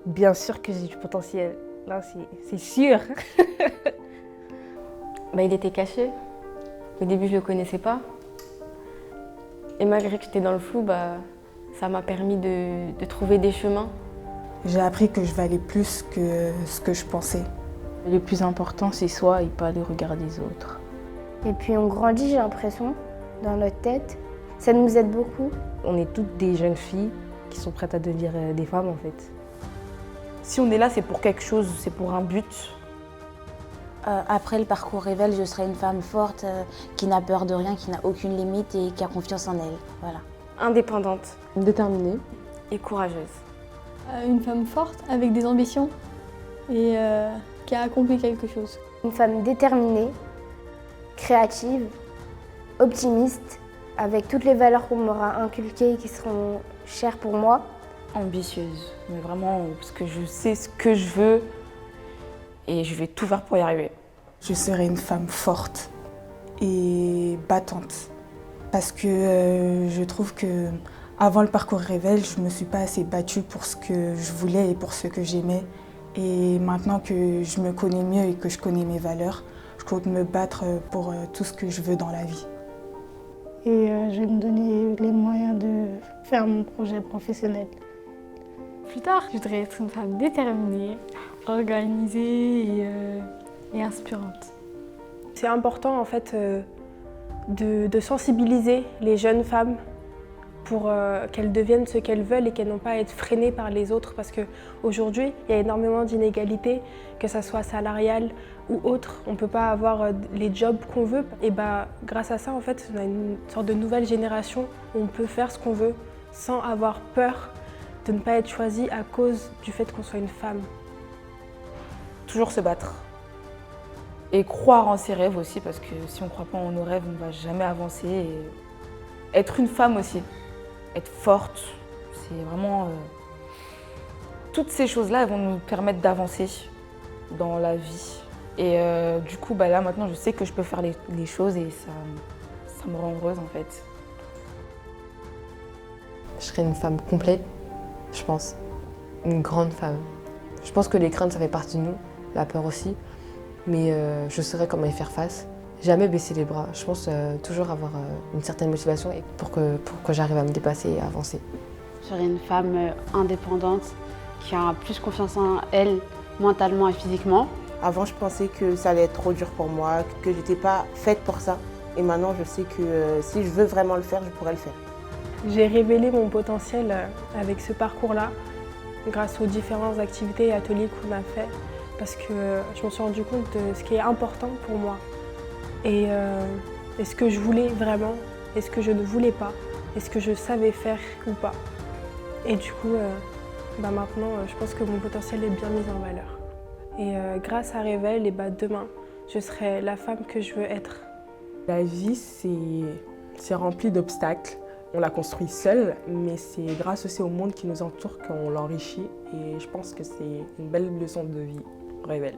Bien sûr que j'ai du potentiel. Là, c'est sûr. Il était caché. Au début, je ne le connaissais pas. Et malgré que j'étais dans le flou, ça m'a permis de trouver des chemins. J'ai appris que je valais plus que ce que je pensais. Le plus important, c'est soi et pas le regard des autres. Et puis on grandit, j'ai l'impression, dans notre tête. Ça nous aide beaucoup. On est toutes des jeunes filles qui sont prêtes à devenir des femmes en fait. Si on est là, c'est pour quelque chose, c'est pour un but. Après le parcours Révèle, je serai une femme forte, qui n'a peur de rien, qui n'a aucune limite et qui a confiance en elle. Voilà. Indépendante, Déterminée. et courageuse. Une femme forte, avec des ambitions et qui a accompli quelque chose. Une femme déterminée, créative, optimiste, avec toutes les valeurs qu'on m'aura inculquées et qui seront chères pour moi. Ambitieuse, mais vraiment parce que je sais ce que je veux et je vais tout faire pour y arriver. Je serai une femme forte et battante. Parce que je trouve que avant le parcours Révèle, je ne me suis pas assez battue pour ce que je voulais et pour ce que j'aimais. Et maintenant que je me connais mieux et que je connais mes valeurs, je compte me battre pour tout ce que je veux dans la vie. Et je vais me donner les moyens de faire mon projet professionnel. Plus tard, je voudrais être une femme déterminée, organisée et inspirante. C'est important en fait de sensibiliser les jeunes femmes pour qu'elles deviennent ce qu'elles veulent et qu'elles n'ont pas à être freinées par les autres parce qu'aujourd'hui, il y a énormément d'inégalités, que ça soit salariale ou autre. On ne peut pas avoir les jobs qu'on veut. Et grâce à ça, en fait, on a une sorte de nouvelle génération où on peut faire ce qu'on veut sans avoir peur de ne pas être choisi à cause du fait qu'on soit une femme. Toujours se battre. Et croire en ses rêves aussi, parce que si on ne croit pas en nos rêves, on ne va jamais avancer. Et être une femme aussi, être forte, c'est vraiment... Toutes ces choses-là, elles vont nous permettre d'avancer dans la vie. Et du coup, là maintenant, je sais que je peux faire les choses et ça me rend heureuse en fait. Je serais une femme complète, je pense. Une grande femme. Je pense que les craintes, ça fait partie de nous, la peur aussi. Mais je saurais comment y faire face. Jamais baisser les bras. Je pense toujours avoir une certaine motivation et pour que j'arrive à me dépasser et à avancer. Je serais une femme indépendante qui a plus confiance en elle, mentalement et physiquement. Avant, je pensais que ça allait être trop dur pour moi, que j'étais pas faite pour ça. Et maintenant, je sais que si je veux vraiment le faire, je pourrais le faire. J'ai révélé mon potentiel avec ce parcours-là, grâce aux différentes activités et ateliers qu'on a fait, parce que je me suis rendu compte de ce qui est important pour moi. Et ce que je voulais vraiment, et ce que je ne voulais pas, et ce que je savais faire ou pas. Et du coup, maintenant, je pense que mon potentiel est bien mis en valeur. Et grâce à Révèle, demain, je serai la femme que je veux être. La vie, c'est rempli d'obstacles. On la construit seule, mais c'est grâce aussi au monde qui nous entoure qu'on l'enrichit. Et je pense que c'est une belle leçon de vie, Révèle.